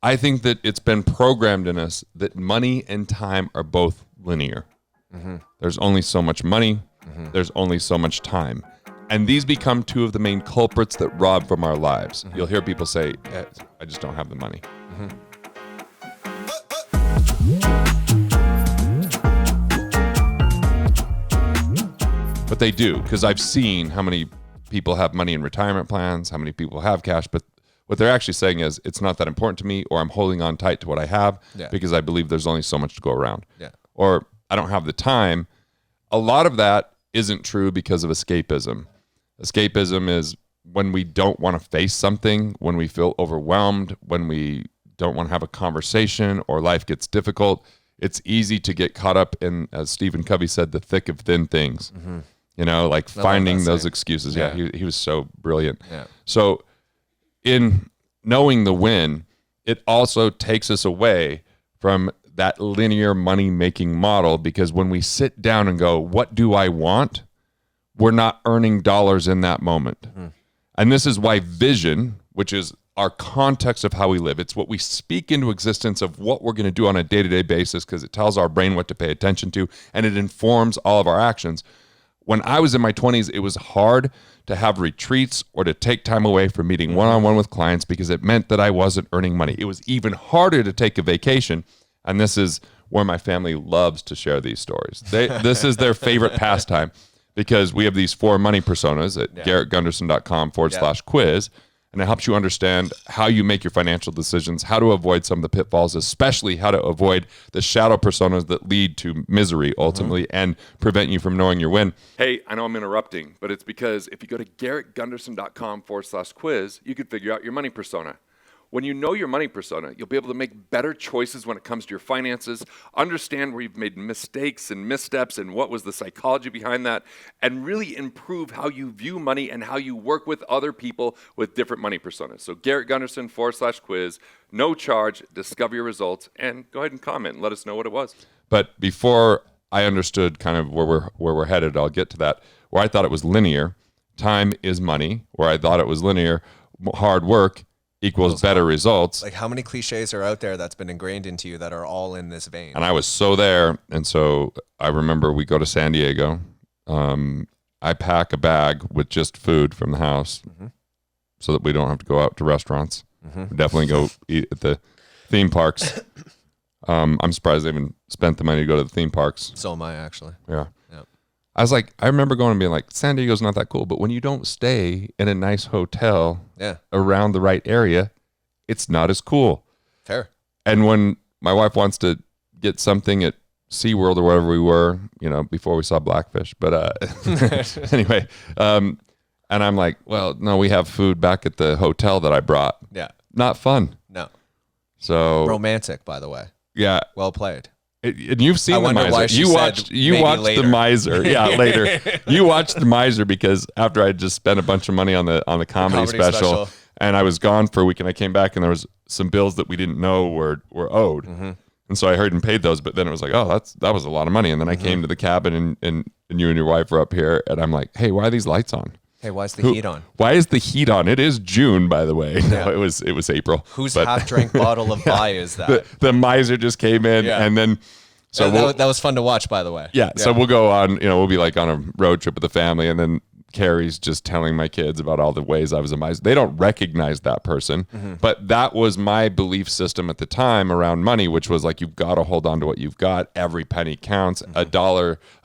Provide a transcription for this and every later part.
I think that it's been programmed in us that money and time are both linear. There's only so much money. There's only so much time. And these become two of the main culprits that rob from our lives. You'll hear people say, I just don't have the money. But they do, because I've seen how many people have money in retirement plans, how many people have cash, but what they're actually saying is it's not that important to me, or I'm holding on tight to what I have because I believe there's only so much to go around. Or I don't have the time. A lot of that isn't true because of escapism. Escapism is when we don't want to face something, when we feel overwhelmed, when we don't want to have a conversation or life gets difficult. It's easy to get caught up in, as Stephen Covey said, the thick of thin things. You know, like finding those excuses. Yeah, he was so brilliant. So in knowing the win, it also takes us away from that linear money-making model, because when we sit down and go, what do I want? We're not earning dollars in that moment. And this is why vision, which is our context of how we live, it's what we speak into existence of what we're going to do on a day-to-day basis, because it tells our brain what to pay attention to, and it informs all of our actions. When I was in my 20s, it was hard to have retreats or to take time away from meeting one-on-one with clients because it meant that I wasn't earning money. It was even harder to take a vacation. And this is where my family loves to share these stories. This is their favorite pastime, because we have these 4 money personas at garrettgunderson.com/quiz. And it helps you understand how you make your financial decisions, how to avoid some of the pitfalls, especially how to avoid the shadow personas that lead to misery ultimately and prevent you from knowing your win. Hey, I know I'm interrupting, but it's because if you go to garrettgunderson.com/quiz, you could figure out your money persona. When you know your money persona, you'll be able to make better choices when it comes to your finances, understand where you've made mistakes and missteps and what was the psychology behind that, and really improve how you view money and how you work with other people with different money personas. So garrettgunderson.com/quiz, no charge, discover your results, and go ahead and comment and let us know what it was. But before I understood kind of where we're headed, I'll get to that, where I thought it was linear, time is money, where I thought it was linear, hard work equals better results. Like, how many cliches are out there that's been ingrained into you that are all in this vein? And I was so there. And so I remember we go to San Diego. I pack a bag with just food from the house so that we don't have to go out to restaurants. We definitely go eat at the theme parks. I'm surprised they even spent the money to go to the theme parks. So am I, actually. Yeah. I was like, I remember going and being like, San Diego's not that cool, but when you don't stay in a nice hotel around the right area, it's not as cool. Fair. And when my wife wants to get something at SeaWorld or wherever we were, you know, before we saw Blackfish, but anyway, and I'm like, well, no, we have food back at the hotel that I brought. Yeah. Not fun. No. So romantic, by the way. Yeah. Well played. And you've seen The Miser. You watched later. The Miser. Yeah, later. You watched The Miser because after I just spent a bunch of money on the comedy special, and I was gone for a week, and I came back and there was some bills that we didn't know were owed. And so I heard and paid those, but then it was like, oh, that was a lot of money. And then I came to the cabin and you and your wife were up here, and I'm like, hey, why are these lights on? Hey, why is the heat on? Why is the heat on? It is June, by the way. Yeah. No, it was April. Whose half-drink bottle of Bai is that? The Miser just came in, and then so that was fun to watch, by the way. Yeah. So we'll go on. We'll be like on a road trip with the family, and then Carrie's just telling my kids about all the ways I was a miser. They don't recognize that person, but that was my belief system at the time around money, which was like, you've got to hold on to what you've got. Every penny counts. A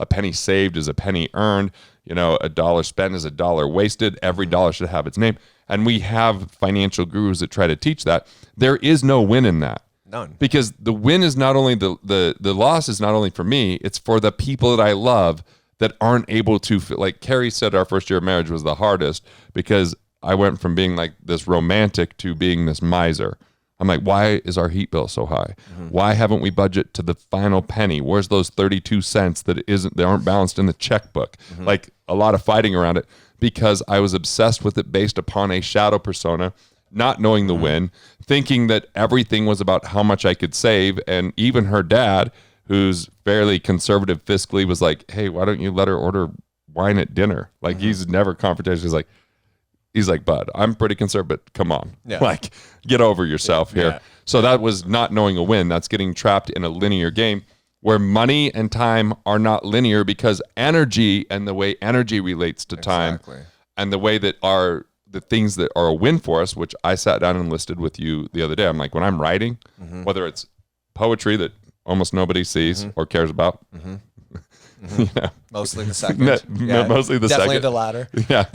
penny saved is a penny earned. A dollar spent is a dollar wasted. Every dollar should have its name. And we have financial gurus that try to teach that. There is no win in that. None. Because the win is not only the loss is not only for me, it's for the people that I love that aren't able to, like Carrie said, our first year of marriage was the hardest because I went from being like this romantic to being this miser. I'm like, why is our heat bill so high? Why haven't we budget to the final penny? Where's those 32 cents they aren't balanced in the checkbook? Like a lot of fighting around it because I was obsessed with it based upon a shadow persona, not knowing the win, thinking that everything was about how much I could save. And even her dad, who's fairly conservative fiscally, was like, hey, why don't you let her order wine at dinner? Like he's never confrontational. He's like, bud, I'm pretty conservative, but come on. Yeah. Like, get over yourself here. Yeah. So that was not knowing a win. That's getting trapped in a linear game where money and time are not linear, because energy and the way energy relates to time and the way that are the things that are a win for us, which I sat down and listed with you the other day. I'm like, when I'm writing, whether it's poetry that almost nobody sees or cares about, you know, mostly the second. Mostly the definitely second. the latter. Yeah.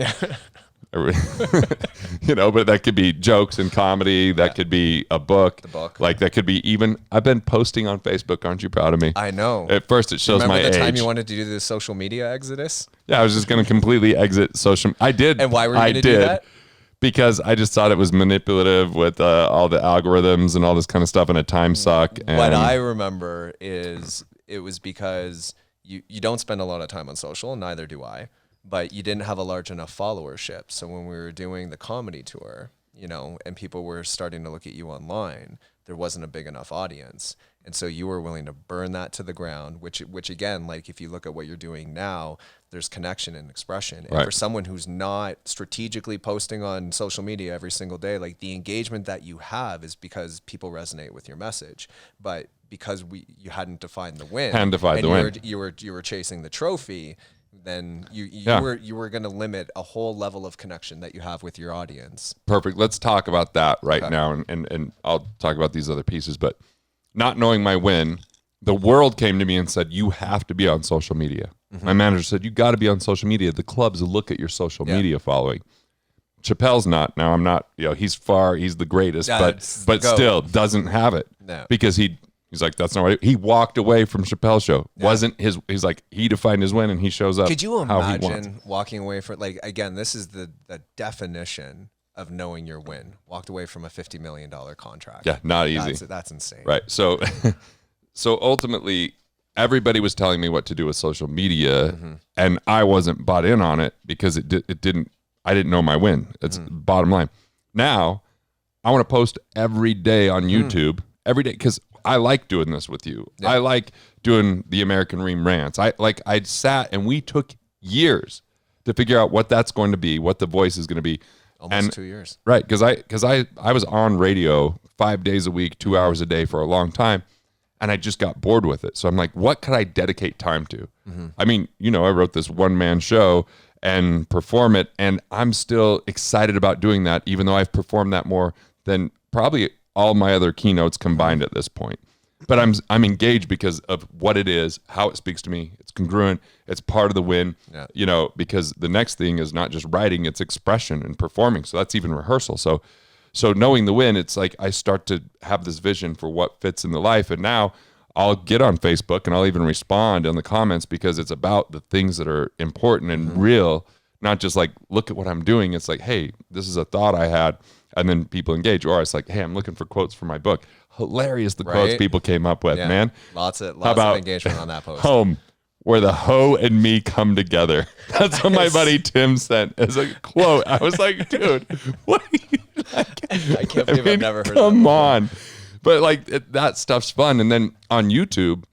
You know, but that could be jokes and comedy. That could be a book. The book. Like that could be even, I've been posting on Facebook. Aren't you proud of me? I know. At first it shows my age. Remember the time you wanted to do the social media exodus? Yeah, I was just going to completely exit social. I did. And why were you going to do that? Because I just thought it was manipulative with all the algorithms and all this kind of stuff, and a time suck. And what I remember is it was because you don't spend a lot of time on social, and neither do I, but you didn't have a large enough followership. So when we were doing the comedy tour, you know, and people were starting to look at you online, there wasn't a big enough audience. And so you were willing to burn that to the ground, which again, like if you look at what you're doing now, there's connection and expression. And for someone who's not strategically posting on social media every single day, like the engagement that you have is because people resonate with your message. But because you hadn't defined the win, you were chasing the trophy, then you were going to limit a whole level of connection that you have with your audience. Perfect. Let's talk about that now, and I'll talk about these other pieces. But not knowing my win, the world came to me and said, you have to be on social media. My manager said, you got to be on social media. The clubs look at your social media following. Chappelle's not. Now, I'm not, you know, he's the greatest, but still doesn't have it because he's like, that's not right. He walked away from Chappelle's show. Wasn't his, he's like, he defined his win and he shows up. Could you imagine walking away from, like, again, this is the definition of knowing your win. Walked away from a $50 million contract. Yeah, not easy. That's insane. Right. So, so ultimately, everybody was telling me what to do with social media, and I wasn't bought in on it because I didn't know my win. It's bottom line. Now, I want to post every day on YouTube, every day, because I like doing this with you. Yeah. I like doing the American Ream rants. I sat and we took years to figure out what that's going to be, what the voice is going to be. Almost 2 years. Right, because I was on radio 5 days a week, 2 hours a day for a long time, and I just got bored with it. So I'm like, what could I dedicate time to? I mean, you know, I wrote this one-man show and perform it, and I'm still excited about doing that, even though I've performed that more than probably all my other keynotes combined at this point. But I'm engaged because of what it is, how it speaks to me. It's congruent. It's part of the win, you know, because the next thing is not just writing, it's expression and performing. So that's even rehearsal. So knowing the win, it's like I start to have this vision for what fits in the life. And now I'll get on Facebook and I'll even respond in the comments because it's about the things that are important and real, not just like, look at what I'm doing. It's like, hey, this is a thought I had. And then people engage. Or it's like, hey, I'm looking for quotes for my book. Hilarious the quotes people came up with, man. Lots of engagement on that post. Home, where the hoe and me come together. That's what my buddy Tim sent as a quote. I was like, dude, what are you like? I can't believe I've never heard of that. Come on. But like that stuff's fun. And then on YouTube,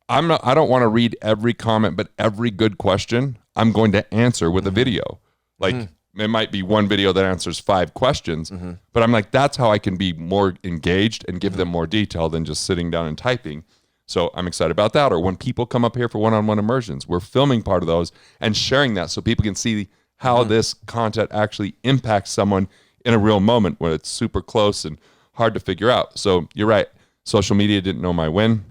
I don't want to read every comment, but every good question I'm going to answer with a video. Like it might be one video that answers 5 questions, but I'm like, that's how I can be more engaged and give them more detail than just sitting down and typing. So I'm excited about that. Or when people come up here for one-on-one immersions, we're filming part of those and sharing that so people can see how this content actually impacts someone in a real moment when it's super close and hard to figure out. So you're right. Social media didn't know my win.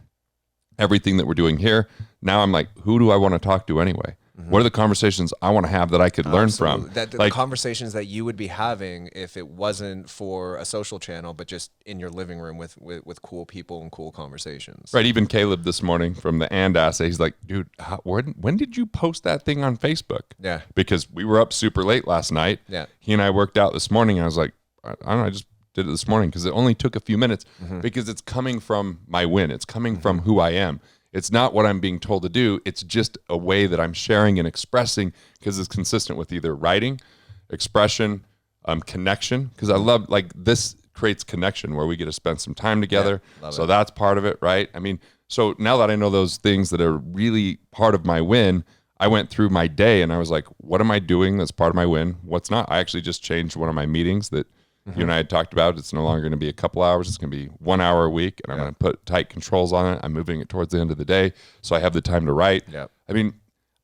Everything that we're doing here. Now I'm like, who do I want to talk to anyway? What are the conversations I want to have that I could learn from? The conversations that you would be having if it wasn't for a social channel, but just in your living room with cool people and cool conversations. Right. Even Caleb this morning from the And Assay, he's like, dude, when did you post that thing on Facebook? Yeah. Because we were up super late last night. Yeah. He and I worked out this morning. And I was like, I don't know, I just did it this morning because it only took a few minutes because it's coming from my win. It's coming from who I am. It's not what I'm being told to do. It's just a way that I'm sharing and expressing because it's consistent with either writing, expression, connection. Because I love, like, this creates connection where we get to spend some time together. So that's part of it, right? I mean, so now that I know those things that are really part of my win, I went through my day and I was like, what am I doing that's part of my win? What's not? I actually just changed one of my meetings that You and I had talked about it's no longer going to be a couple hours. It's going to be 1 hour a week, and I'm going to put tight controls on it. I'm moving it towards the end of the day, so I have the time to write. Yep. I mean,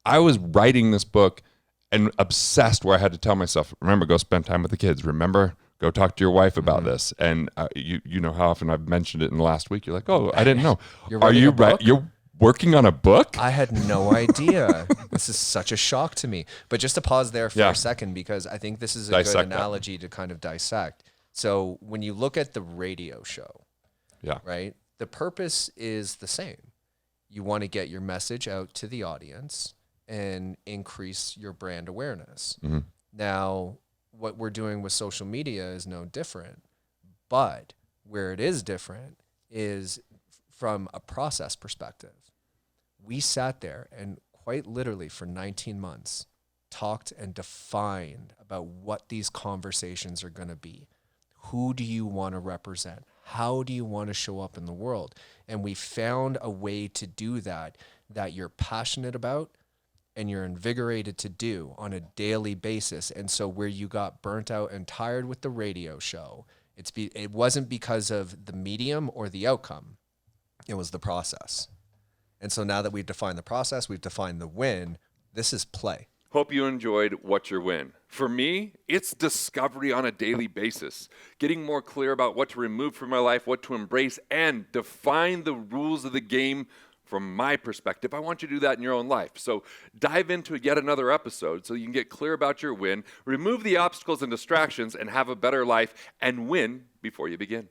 I was writing this book and obsessed where I had to tell myself, remember, go spend time with the kids. Remember, go talk to your wife about this. And you know how often I've mentioned it in the last week. You're like, oh, I didn't know. Are you right? You're working on a book? I had no idea. This is such a shock to me. But just to pause there for a second, because I think this is a good analogy to kind of dissect. So when you look at the radio show, right, the purpose is the same. You want to get your message out to the audience and increase your brand awareness. Now, what we're doing with social media is no different, but where it is different is from a process perspective. We sat there and quite literally for 19 months talked and defined about what these conversations are going to be. Who do you want to represent? How do you want to show up in the world? And we found a way to do that you're passionate about and you're invigorated to do on a daily basis. And so where you got burnt out and tired with the radio show, it wasn't because of the medium or the outcome. It was the process. And so now that we've defined the process, we've defined the win, this is play. Hope you enjoyed What's Your Win. For me, it's discovery on a daily basis. Getting more clear about what to remove from my life, what to embrace, and define the rules of the game from my perspective. I want you to do that in your own life. So dive into yet another episode so you can get clear about your win, remove the obstacles and distractions, and have a better life and win before you begin.